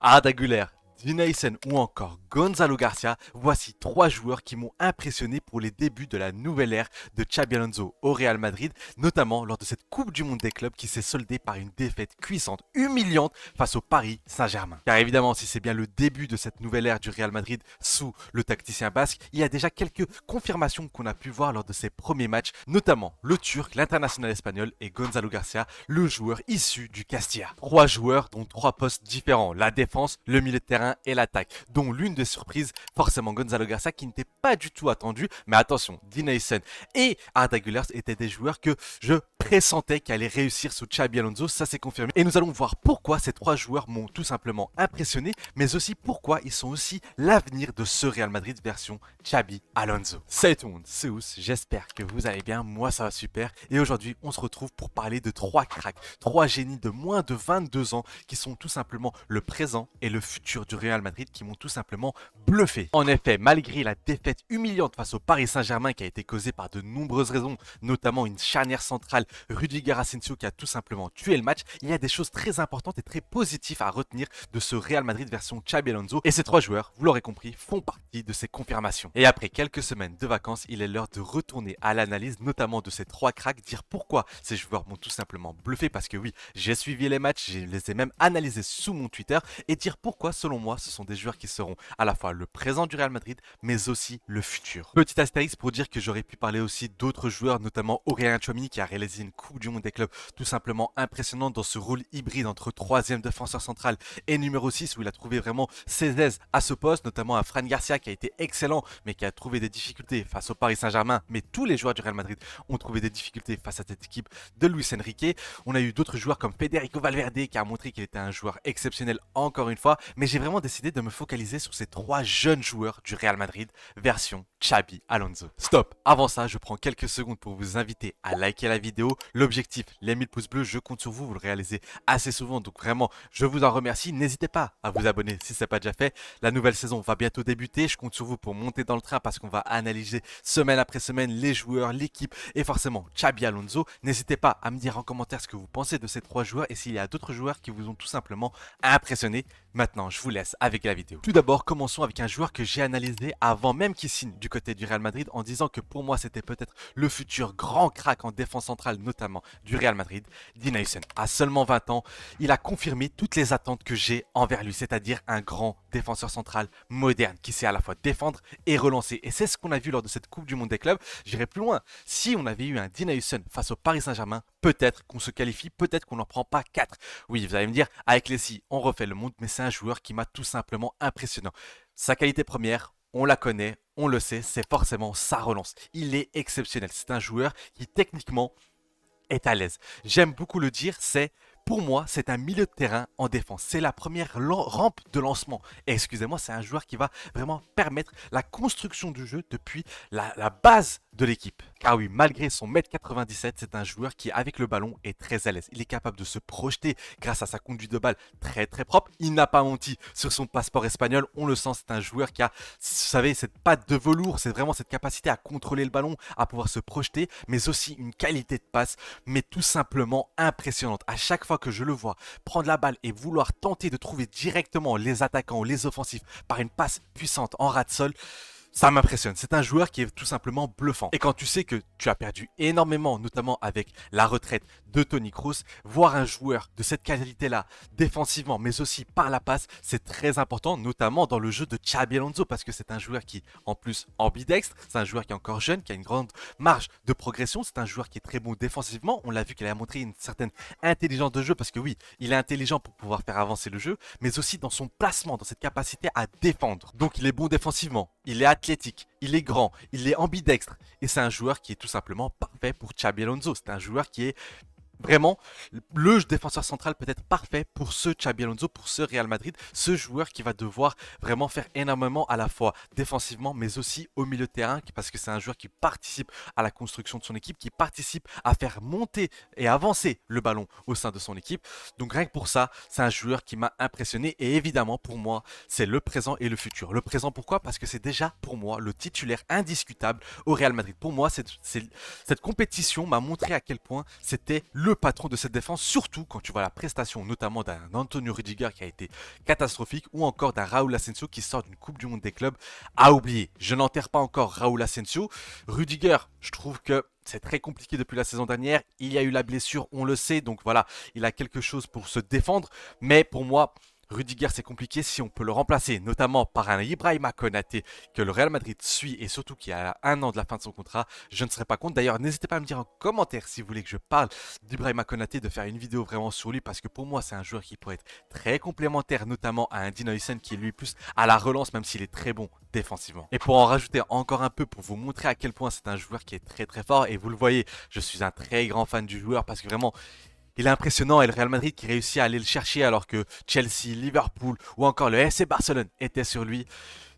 Arda Güler, Dinaysen ou encore Gonzalo Garcia, voici trois joueurs qui m'ont impressionné pour les débuts de la nouvelle ère de Xabi Alonso au Real Madrid, notamment lors de cette Coupe du Monde des clubs qui s'est soldée par une défaite cuisante, humiliante face au Paris Saint-Germain. Car évidemment, si c'est bien le début de cette nouvelle ère du Real Madrid sous le tacticien basque, il y a déjà quelques confirmations qu'on a pu voir lors de ses premiers matchs, notamment le Turc, l'international espagnol et Gonzalo Garcia, le joueur issu du Castilla. Trois joueurs dont trois postes différents, la défense, le milieu de terrain et l'attaque, dont l'une des surprises, forcément Gonzalo Garcia qui n'était pas du tout attendu, mais attention, Dinaysen et Arda Güler étaient des joueurs que je pressentais qui allaient réussir sous Xabi Alonso, ça s'est confirmé. Et nous allons voir pourquoi ces trois joueurs m'ont tout simplement impressionné, mais aussi pourquoi ils sont aussi l'avenir de ce Real Madrid version Xabi Alonso. Salut tout le monde, c'est Ous, j'espère que vous allez bien, moi ça va super, et aujourd'hui on se retrouve pour parler de trois cracks, trois génies de moins de 22 ans qui sont tout simplement le présent et le futur du Real Madrid qui m'ont tout simplement bluffé. En effet, malgré la défaite humiliante face au Paris Saint-Germain qui a été causée par de nombreuses raisons, notamment une charnière centrale, Rudiger Asensio qui a tout simplement tué le match, il y a des choses très importantes et très positives à retenir de ce Real Madrid version Xabi Alonso. Et ces trois joueurs, vous l'aurez compris, font partie de ces confirmations. Et après quelques semaines de vacances, il est l'heure de retourner à l'analyse, notamment de ces trois cracks, dire pourquoi ces joueurs m'ont tout simplement bluffé, parce que oui, j'ai suivi les matchs, je les ai même analysés sous mon Twitter, et dire pourquoi, selon moi, ce sont des joueurs qui seront à la fois le présent du Real Madrid, mais aussi le futur. Petit astérisque pour dire que j'aurais pu parler aussi d'autres joueurs, notamment Aurélien Tchouaméni qui a réalisé une Coupe du Monde des clubs tout simplement impressionnante dans ce rôle hybride entre troisième défenseur central et numéro 6 où il a trouvé vraiment ses aises à ce poste, notamment un Fran Garcia qui a été excellent mais qui a trouvé des difficultés face au Paris Saint-Germain, mais tous les joueurs du Real Madrid ont trouvé des difficultés face à cette équipe de Luis Enrique. On a eu d'autres joueurs comme Federico Valverde qui a montré qu'il était un joueur exceptionnel encore une fois, mais j'ai vraiment décidé de me focaliser sur ces trois jeunes joueurs du Real Madrid version Xabi Alonso. Stop! Avant ça, je prends quelques secondes pour vous inviter à liker la vidéo. L'objectif, les 1000 pouces bleus, je compte sur vous, vous le réalisez assez souvent, donc vraiment, je vous en remercie. N'hésitez pas à vous abonner si ce n'est pas déjà fait. La nouvelle saison va bientôt débuter, je compte sur vous pour monter dans le train parce qu'on va analyser semaine après semaine les joueurs, l'équipe et forcément Xabi Alonso. N'hésitez pas à me dire en commentaire ce que vous pensez de ces trois joueurs et s'il y a d'autres joueurs qui vous ont tout simplement impressionné. Maintenant, je vous laisse avec la vidéo. Tout d'abord, commençons avec un joueur que j'ai analysé avant même qu'il signe du côté du Real Madrid en disant que pour moi c'était peut-être le futur grand crack en défense centrale notamment du Real Madrid. Dinaysen, à seulement 20 ans, il a confirmé toutes les attentes que j'ai envers lui, c'est-à-dire un grand défenseur central moderne qui sait à la fois défendre et relancer. Et c'est ce qu'on a vu lors de cette Coupe du Monde des clubs. J'irai plus loin. Si on avait eu un Dinaysen face au Paris Saint-Germain, peut-être qu'on se qualifie, peut-être qu'on n'en prend pas 4. Oui, vous allez me dire, avec les si, on refait le monde, mais c'est un joueur qui m'a tout simplement impressionnant. Sa qualité première, on la connaît, on le sait, c'est forcément sa relance. Il est exceptionnel. C'est un joueur qui techniquement est à l'aise. J'aime beaucoup le dire, pour moi, c'est un milieu de terrain en défense. C'est la première rampe de lancement. Et excusez-moi, c'est un joueur qui va vraiment permettre la construction du jeu depuis la base de l'équipe. Car oui, malgré son 1m97, c'est un joueur qui, avec le ballon, est très à l'aise. Il est capable de se projeter grâce à sa conduite de balle très très propre. Il n'a pas menti sur son passeport espagnol. On le sent, c'est un joueur qui a, vous savez, cette patte de velours. C'est vraiment cette capacité à contrôler le ballon, à pouvoir se projeter, mais aussi une qualité de passe, mais tout simplement impressionnante. À chaque fois que je le vois prendre la balle et vouloir tenter de trouver directement les attaquants ou les offensifs par une passe puissante en ras de sol, ça m'impressionne. C'est un joueur qui est tout simplement bluffant. Et quand tu sais que tu as perdu énormément, notamment avec la retraite de Toni Kroos, voir un joueur de cette qualité-là, défensivement, mais aussi par la passe, c'est très important, notamment dans le jeu de Xabi Alonso, parce que c'est un joueur qui, en plus, ambidextre, c'est un joueur qui est encore jeune, qui a une grande marge de progression, c'est un joueur qui est très bon défensivement. On l'a vu qu'il a montré une certaine intelligence de jeu, parce que oui, il est intelligent pour pouvoir faire avancer le jeu, mais aussi dans son placement, dans cette capacité à défendre. Donc il est bon défensivement, il est athlétique, il est grand, il est ambidextre. Et c'est un joueur qui est tout simplement parfait pour Xabi Alonso. C'est un joueur qui est vraiment le défenseur central peut-être parfait pour ce Xabi Alonso, pour ce Real Madrid, ce joueur qui va devoir vraiment faire énormément à la fois défensivement mais aussi au milieu de terrain, parce que c'est un joueur qui participe à la construction de son équipe, qui participe à faire monter et avancer le ballon au sein de son équipe. Donc rien que pour ça, c'est un joueur qui m'a impressionné et évidemment pour moi, c'est le présent et le futur. Le présent pourquoi? Parce que c'est déjà pour moi le titulaire indiscutable au Real Madrid. Pour moi, cette compétition m'a montré à quel point c'était le le patron de cette défense, surtout quand tu vois la prestation notamment d'un Antonio Rudiger qui a été catastrophique ou encore d'un Raúl Asensio qui sort d'une Coupe du Monde des clubs à oublier. Je n'enterre pas encore Raúl Asensio. Rudiger, je trouve que c'est très compliqué depuis la saison dernière. Il y a eu la blessure, on le sait, donc voilà, il a quelque chose pour se défendre. Mais pour moi, Rudiger, c'est compliqué si on peut le remplacer, notamment par un Ibrahima Konaté que le Real Madrid suit et surtout qui a 1 an de la fin de son contrat. Je ne serais pas contre. D'ailleurs, n'hésitez pas à me dire en commentaire si vous voulez que je parle d'Ibrahima Konaté, de faire une vidéo vraiment sur lui parce que pour moi, c'est un joueur qui pourrait être très complémentaire, notamment à un Dean Huijsen qui est lui plus à la relance, même s'il est très bon défensivement. Et pour en rajouter encore un peu, pour vous montrer à quel point c'est un joueur qui est très très fort, et vous le voyez, je suis un très grand fan du joueur parce que vraiment, il est impressionnant et le Real Madrid qui réussit à aller le chercher alors que Chelsea, Liverpool ou encore le FC Barcelone étaient sur lui.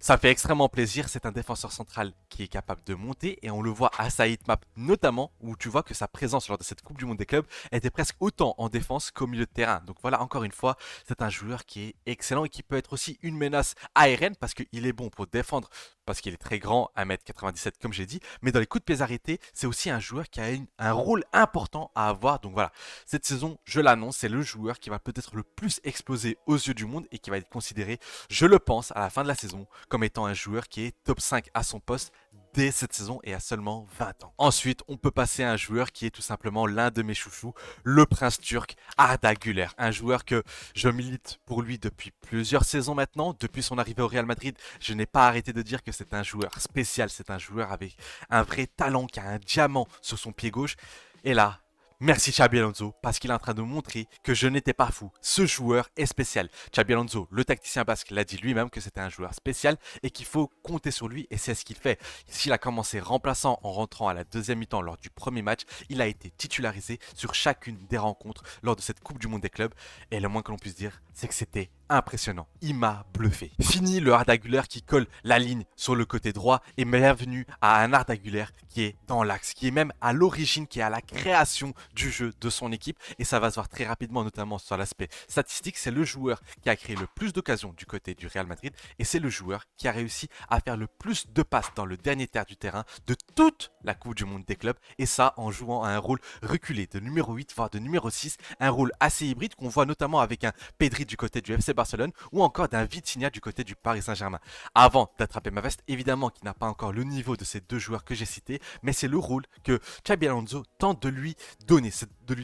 Ça fait extrêmement plaisir, c'est un défenseur central qui est capable de monter et on le voit à sa hitmap notamment où tu vois que sa présence lors de cette Coupe du Monde des clubs était presque autant en défense qu'au milieu de terrain. Donc voilà, encore une fois, c'est un joueur qui est excellent et qui peut être aussi une menace aérienne parce qu'il est bon pour défendre, parce qu'il est très grand, 1m97 comme j'ai dit, mais dans les coups de pied arrêtés, c'est aussi un joueur qui a un rôle important à avoir. Donc voilà, cette saison, je l'annonce, c'est le joueur qui va peut-être le plus exploser aux yeux du monde et qui va être considéré, je le pense, à la fin de la saison, comme étant un joueur qui est top 5 à son poste dès cette saison et à seulement 20 ans. Ensuite, on peut passer à un joueur qui est tout simplement l'un de mes chouchous, le prince turc Arda Güler. Un joueur que je milite pour lui depuis plusieurs saisons maintenant. Depuis son arrivée au Real Madrid, je n'ai pas arrêté de dire que c'est un joueur spécial, c'est un joueur avec un vrai talent, qui a un diamant sur son pied gauche. Et là, merci Xabi Alonso, parce qu'il est en train de montrer que je n'étais pas fou. Ce joueur est spécial. Xabi Alonso, le tacticien basque, l'a dit lui-même que c'était un joueur spécial et qu'il faut compter sur lui et c'est ce qu'il fait. S'il a commencé remplaçant en rentrant à la deuxième mi-temps lors du premier match, il a été titularisé sur chacune des rencontres lors de cette Coupe du Monde des clubs et le moins que l'on puisse dire, c'est que c'était impressionnant. Il m'a bluffé. Fini le Arda Güler qui colle la ligne sur le côté droit et bienvenue à un Arda Güler qui est dans l'axe, qui est même à l'origine, qui est à la création du jeu de son équipe et ça va se voir très rapidement, notamment sur l'aspect statistique. C'est le joueur qui a créé le plus d'occasions du côté du Real Madrid et c'est le joueur qui a réussi à faire le plus de passes dans le dernier tiers du terrain de toute la Coupe du Monde des clubs et ça en jouant à un rôle reculé de numéro 8 voire de numéro 6, un rôle assez hybride qu'on voit notamment avec un Pedri du côté du FC Barcelone ou encore d'un Vitinha du côté du Paris Saint-Germain. Avant d'attraper ma veste, évidemment qu'il n'a pas encore le niveau de ces deux joueurs que j'ai cités, mais c'est le rôle que Xabi Alonso tente de lui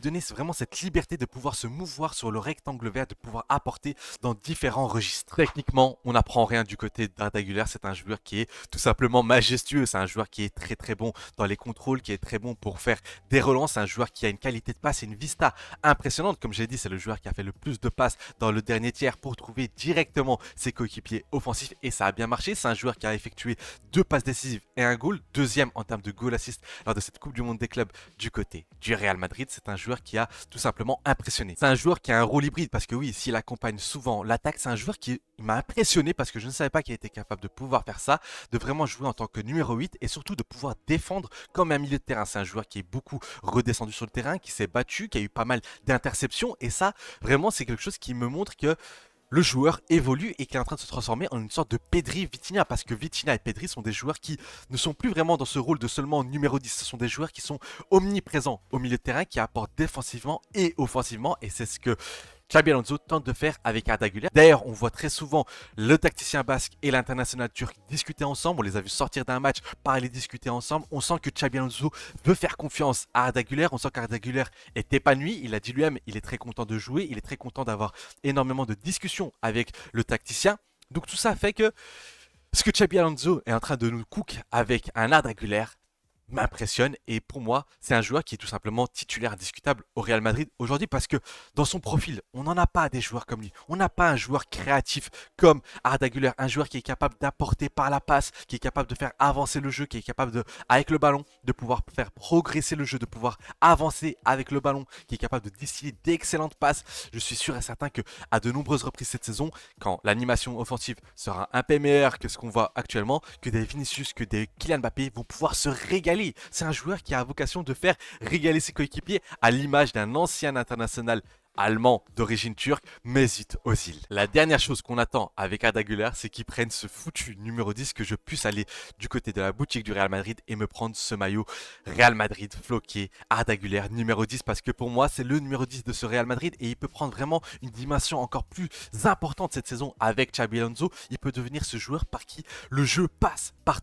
donner, vraiment cette liberté de pouvoir se mouvoir sur le rectangle vert, de pouvoir apporter dans différents registres. Techniquement, on n'apprend rien du côté d'Arda Güler, c'est un joueur qui est tout simplement majestueux, c'est un joueur qui est très très bon dans les contrôles, qui est très bon pour faire des relances, un joueur qui a une qualité de passe et une vista impressionnante. Comme j'ai dit, c'est le joueur qui a fait le plus de passes dans le dernier tiers pour trouver directement ses coéquipiers offensifs et ça a bien marché. C'est un joueur qui a effectué 2 passes décisives et un goal, deuxième en termes de goal assist lors de cette Coupe du Monde des clubs du côté du Real Madrid. C'est un joueur qui a tout simplement impressionné. C'est un joueur qui a un rôle hybride parce que oui, s'il accompagne souvent l'attaque, c'est un joueur qui m'a impressionné parce que je ne savais pas qu'il était capable de pouvoir faire ça, de vraiment jouer en tant que numéro 8 et surtout de pouvoir défendre comme un milieu de terrain. C'est un joueur qui est beaucoup redescendu sur le terrain, qui s'est battu, qui a eu pas mal d'interceptions et ça, vraiment, c'est quelque chose qui me montre que le joueur évolue et qui est en train de se transformer en une sorte de Pedri Vitinha parce que Vitinha et Pedri sont des joueurs qui ne sont plus vraiment dans ce rôle de seulement numéro 10, ce sont des joueurs qui sont omniprésents au milieu de terrain, qui apportent défensivement et offensivement et c'est ce que Xabi Alonso tente de faire avec Arda Güler. D'ailleurs, on voit très souvent le tacticien basque et l'international turc discuter ensemble. On les a vus sortir d'un match, parler, discuter ensemble. On sent que Xabi Alonso veut faire confiance à Arda Güler. On sent qu'Arda Güler est épanoui. Il a dit lui-même, il est très content de jouer. Il est très content d'avoir énormément de discussions avec le tacticien. Donc tout ça fait que ce que Xabi Alonso est en train de nous cook avec un Arda Güler m'impressionne et pour moi c'est un joueur qui est tout simplement titulaire indiscutable au Real Madrid aujourd'hui parce que dans son profil on n'en a pas des joueurs comme lui, on n'a pas un joueur créatif comme Arda Güler, un joueur qui est capable d'apporter par la passe, qui est capable de faire avancer le jeu, qui est capable de, avec le ballon, de pouvoir faire progresser le jeu, de pouvoir avancer avec le ballon, qui est capable de distiller d'excellentes passes. Je suis sûr et certain que à de nombreuses reprises cette saison, quand l'animation offensive sera un peu meilleure que ce qu'on voit actuellement, que des Vinicius, que des Kylian Mbappé vont pouvoir se régaler. C'est un joueur qui a vocation de faire régaler ses coéquipiers à l'image d'un ancien international allemand d'origine turque, Mesut Özil. La dernière chose qu'on attend avec Arda Güler, c'est qu'il prenne ce foutu numéro 10, que je puisse aller du côté de la boutique du Real Madrid et me prendre ce maillot Real Madrid floqué Arda Güler numéro 10, parce que pour moi c'est le numéro 10 de ce Real Madrid et il peut prendre vraiment une dimension encore plus importante cette saison avec Xabi Alonso. Il peut devenir ce joueur par qui le jeu passe, par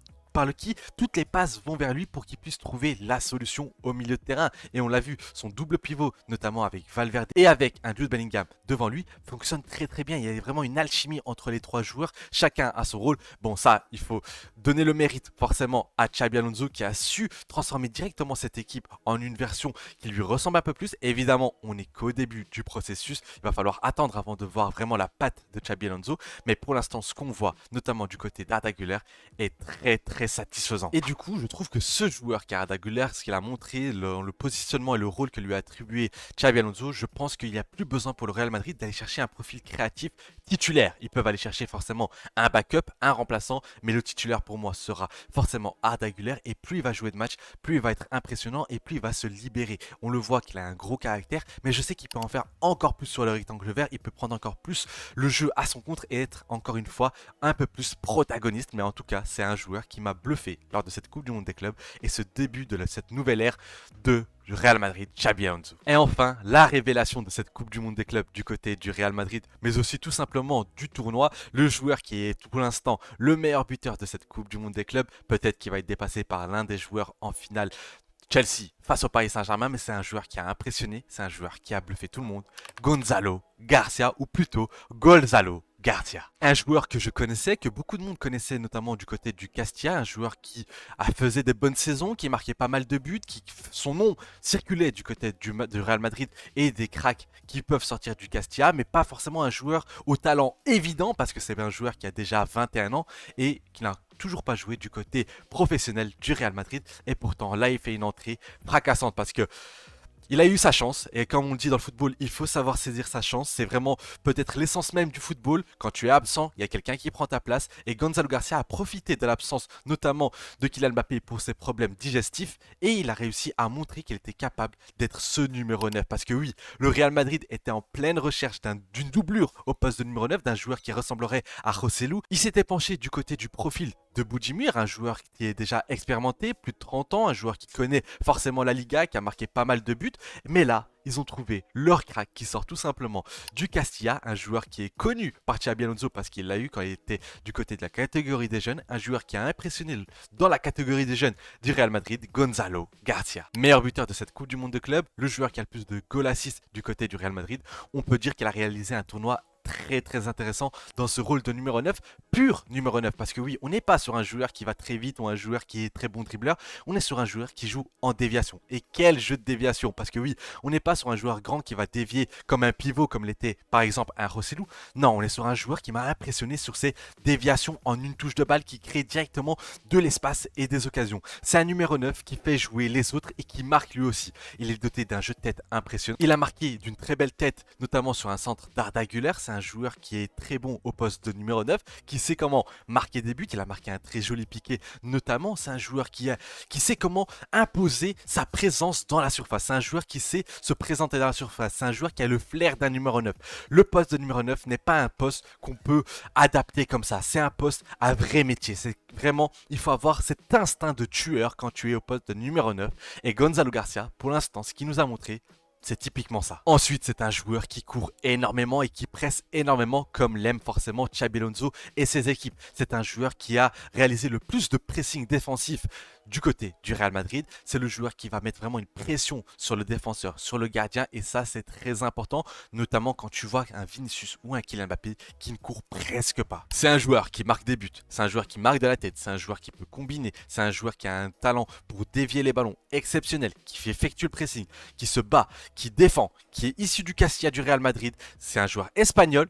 qui toutes les passes vont vers lui pour qu'il puisse trouver la solution au milieu de terrain. Et on l'a vu, son double pivot, notamment avec Valverde et avec un Jude Bellingham devant lui, fonctionne très très bien. Il y a vraiment une alchimie entre les trois joueurs, chacun a son rôle. Bon, ça, il faut donner le mérite forcément à Xabi Alonso qui a su transformer directement cette équipe en une version qui lui ressemble un peu plus. Évidemment, on n'est qu'au début du processus, il va falloir attendre avant de voir vraiment la patte de Xabi Alonso, mais pour l'instant, ce qu'on voit, notamment du côté d'Arda Güler, est très très satisfaisant. Et du coup, je trouve que ce joueur qui est Arda Güler, ce qu'il a montré, le positionnement et le rôle que lui a attribué Xabi Alonso, je pense qu'il n'y a plus besoin pour le Real Madrid d'aller chercher un profil créatif titulaire. Ils peuvent aller chercher forcément un backup, un remplaçant, mais le titulaire pour moi sera forcément Arda Güler, et plus il va jouer de match, plus il va être impressionnant et plus il va se libérer. On le voit qu'il a un gros caractère, mais je sais qu'il peut en faire encore plus sur le rectangle vert, il peut prendre encore plus le jeu à son compte et être encore une fois un peu plus protagoniste. Mais en tout cas, c'est un joueur qui m'a bluffé lors de cette Coupe du Monde des clubs et ce début de cette nouvelle ère de Real Madrid, Xabi Alonso. Et enfin, la révélation de cette Coupe du Monde des clubs du côté du Real Madrid, mais aussi tout simplement du tournoi, le joueur qui est pour l'instant le meilleur buteur de cette Coupe du Monde des clubs, peut-être qu'il va être dépassé par l'un des joueurs en finale Chelsea face au Paris Saint-Germain, mais c'est un joueur qui a impressionné, c'est un joueur qui a bluffé tout le monde, Gonzalo Garcia, ou plutôt Gonzalo Garcia. Un joueur que je connaissais, que beaucoup de monde connaissait, notamment du côté du Castilla, un joueur qui faisait des bonnes saisons, qui marquait pas mal de buts, son nom circulait du côté du Real Madrid et des cracks qui peuvent sortir du Castilla, mais pas forcément un joueur au talent évident, parce que c'est un joueur qui a déjà 21 ans et qui n'a toujours pas joué du côté professionnel du Real Madrid. Et pourtant, là, il fait une entrée fracassante parce que il a eu sa chance, et comme on le dit dans le football, il faut savoir saisir sa chance. C'est vraiment peut-être l'essence même du football. Quand tu es absent, il y a quelqu'un qui prend ta place, et Gonzalo Garcia a profité de l'absence notamment de Kylian Mbappé pour ses problèmes digestifs, et il a réussi à montrer qu'il était capable d'être ce numéro 9. Parce que oui, le Real Madrid était en pleine recherche d'une doublure au poste de numéro 9, d'un joueur qui ressemblerait à Joselu. Il s'était penché du côté du profil de Budimir, un joueur qui est déjà expérimenté, plus de 30 ans, un joueur qui connaît forcément la Liga, qui a marqué pas mal de buts. Mais là, ils ont trouvé leur crack qui sort tout simplement du Castilla, un joueur qui est connu par Xabi Alonso parce qu'il l'a eu quand il était du côté de la catégorie des jeunes, un joueur qui a impressionné dans la catégorie des jeunes du Real Madrid, Gonzalo Garcia. Meilleur buteur de cette Coupe du Monde de club, le joueur qui a le plus de goal assists du côté du Real Madrid. On peut dire qu'il a réalisé un tournoi très intéressant dans ce rôle de numéro 9, pur numéro 9, parce que oui, on n'est pas sur un joueur qui va très vite ou un joueur qui est très bon dribbleur, on est sur un joueur qui joue en déviation. Et quel jeu de déviation, parce que oui, on n'est pas sur un joueur grand qui va dévier comme un pivot, comme l'était par exemple un Rossellou. Non, on est sur un joueur qui m'a impressionné sur ses déviations en une touche de balle, qui crée directement de l'espace et des occasions. C'est un numéro 9 qui fait jouer les autres et qui marque lui aussi. Il est doté d'un jeu de tête impressionnant. Il a marqué d'une très belle tête, notamment sur un centre d'Arda Güler. C'est un joueur qui est très bon au poste de numéro 9, qui sait comment marquer des buts. Il a marqué un très joli piqué notamment. C'est un joueur qui sait comment imposer sa présence dans la surface. C'est un joueur qui sait se présenter dans la surface. C'est un joueur qui a le flair d'un numéro 9. Le poste de numéro 9 n'est pas un poste qu'on peut adapter comme ça. C'est un poste à vrai métier. C'est vraiment, il faut avoir cet instinct de tueur quand tu es au poste de numéro 9. Et Gonzalo Garcia, pour l'instant, ce qu'il nous a montré, c'est typiquement ça. Ensuite, c'est un joueur qui court énormément et qui presse énormément, comme l'aime forcément Xabi Alonso et ses équipes. C'est un joueur qui a réalisé le plus de pressing défensif du côté du Real Madrid. C'est le joueur qui va mettre vraiment une pression sur le défenseur, sur le gardien, et ça c'est très important, notamment quand tu vois un Vinicius ou un Kylian Mbappé qui ne court presque pas. C'est un joueur qui marque des buts, c'est un joueur qui marque de la tête, c'est un joueur qui peut combiner, c'est un joueur qui a un talent pour dévier les ballons exceptionnel, qui fait effectuer le pressing, qui se bat, qui défend, qui est issu du Castilla du Real Madrid. C'est un joueur espagnol.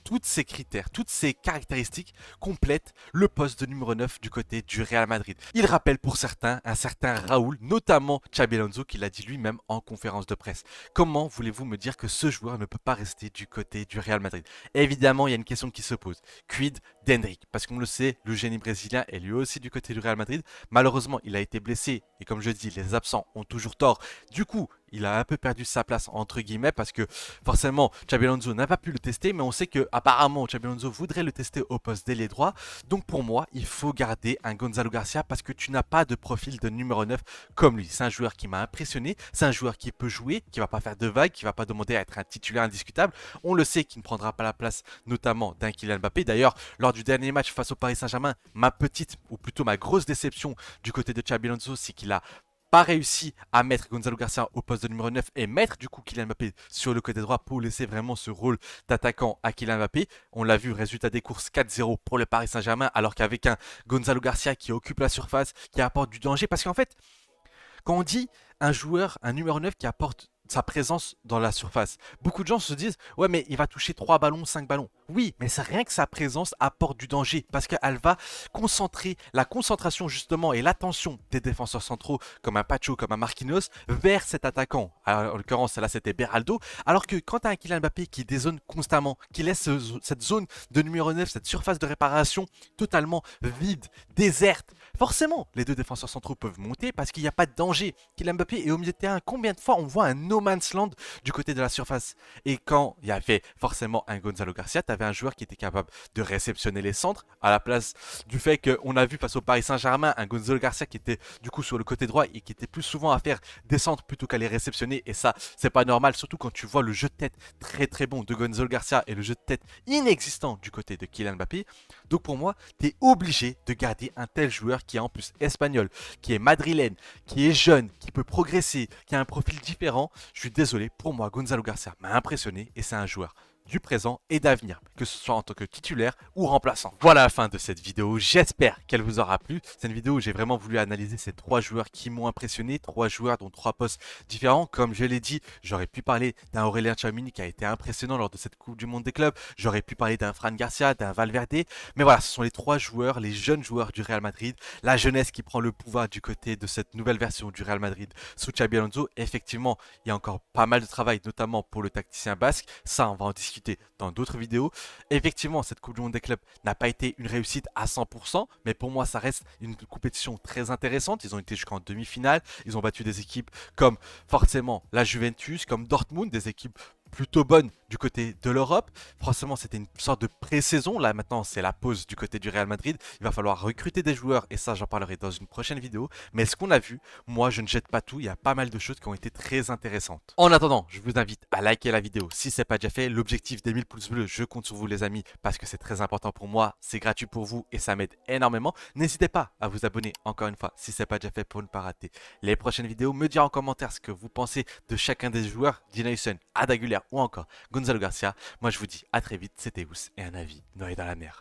Tous ces critères, toutes ces caractéristiques complètent le poste de numéro 9 du côté du Real Madrid. Il rappelle pour certains un certain Raúl, notamment Xabi Alonso qui l'a dit lui-même en conférence de presse. Comment voulez-vous me dire que ce joueur ne peut pas rester du côté du Real Madrid? Évidemment, il y a une question qui se pose. Quid d'Hendrick? Parce qu'on le sait, le génie brésilien est lui aussi du côté du Real Madrid. Malheureusement, il a été blessé et comme je dis, les absents ont toujours tort. Du coup, il a un peu perdu sa place entre guillemets parce que forcément Xabi Alonso n'a pas pu le tester, mais on sait que apparemment Xabi Alonso voudrait le tester au poste d'ailier droit. Donc pour moi, il faut garder un Gonzalo Garcia parce que tu n'as pas de profil de numéro 9 comme lui. C'est un joueur qui m'a impressionné, c'est un joueur qui peut jouer, qui va pas faire de vagues, qui va pas demander à être un titulaire indiscutable. On le sait qu'il ne prendra pas la place notamment d'un Kylian Mbappé. D'ailleurs, lors du dernier match face au Paris Saint-Germain, ma petite, ou plutôt ma grosse déception du côté de Xabi Alonso, c'est qu'il a pas réussi à mettre Gonzalo Garcia au poste de numéro 9 et mettre du coup Kylian Mbappé sur le côté droit pour laisser vraiment ce rôle d'attaquant à Kylian Mbappé. On l'a vu, résultat des courses 4-0 pour le Paris Saint-Germain, alors qu'avec un Gonzalo Garcia qui occupe la surface, qui apporte du danger, parce qu'en fait, quand on dit un joueur, un numéro 9 qui apporte sa présence dans la surface, beaucoup de gens se disent ouais mais il va toucher 3 ballons, 5 ballons. Oui, mais c'est rien que sa présence apporte du danger parce qu'elle va concentrer la concentration justement et l'attention des défenseurs centraux comme un Pacho, comme un Marquinhos vers cet attaquant. Alors, en l'occurrence là c'était Beraldo, alors que quand tu as un Kylian Mbappé qui dézone constamment, qui laisse cette zone de numéro 9, cette surface de réparation totalement vide, déserte, forcément les deux défenseurs centraux peuvent monter parce qu'il n'y a pas de danger. Kylian Mbappé est au milieu de terrain. Combien de fois on voit un no man's land du côté de la surface? Et quand il y avait forcément un Gonzalo Garcia, tu avais un joueur qui était capable de réceptionner les centres à la place du fait qu'on a vu face au Paris Saint-Germain un Gonzalo Garcia qui était du coup sur le côté droit et qui était plus souvent à faire des centres plutôt qu'à les réceptionner. Et ça, c'est pas normal, surtout quand tu vois le jeu de tête très très bon de Gonzalo Garcia et le jeu de tête inexistant du côté de Kylian Mbappé. Donc pour moi, tu es obligé de garder un tel joueur qui est en plus espagnol, qui est madrilène, qui est jeune, qui peut progresser, qui a un profil différent. Je suis désolé, pour moi, Gonzalo Garcia m'a impressionné et c'est un joueur du présent et d'avenir, que ce soit en tant que titulaire ou remplaçant. Voilà la fin de cette vidéo, j'espère qu'elle vous aura plu. C'est une vidéo où j'ai vraiment voulu analyser ces 3 joueurs qui m'ont impressionné, 3 joueurs dont 3 postes différents. Comme je l'ai dit, j'aurais pu parler d'un Aurélien Tchouaméni qui a été impressionnant lors de cette Coupe du Monde des clubs, j'aurais pu parler d'un Fran Garcia, d'un Valverde, mais voilà, ce sont les 3 joueurs, les jeunes joueurs du Real Madrid, la jeunesse qui prend le pouvoir du côté de cette nouvelle version du Real Madrid sous Xabi Alonso. Effectivement, il y a encore pas mal de travail, notamment pour le tacticien basque, ça on va en discuter dans d'autres vidéos. Effectivement, cette Coupe du Monde des clubs n'a pas été une réussite à 100%, mais pour moi, ça reste une compétition très intéressante. Ils ont été jusqu'en demi-finale, ils ont battu des équipes comme forcément la Juventus, comme Dortmund, des équipes plutôt bonne du côté de l'Europe. Franchement, c'était une sorte de pré-saison. Là, maintenant, c'est la pause du côté du Real Madrid. Il va falloir recruter des joueurs et ça, j'en parlerai dans une prochaine vidéo. Mais ce qu'on a vu, moi, je ne jette pas tout. Il y a pas mal de choses qui ont été très intéressantes. En attendant, je vous invite à liker la vidéo si ce n'est pas déjà fait. L'objectif des 1000 pouces bleus, je compte sur vous, les amis, parce que c'est très important pour moi. C'est gratuit pour vous et ça m'aide énormément. N'hésitez pas à vous abonner encore une fois si ce n'est pas déjà fait pour ne pas rater les prochaines vidéos. Me dire en commentaire ce que vous pensez de chacun des joueurs, Dinayson, Arda Güler ou encore Gonzalo Garcia. Moi je vous dis à très vite, c'était Ous et un avis noyé dans la mer.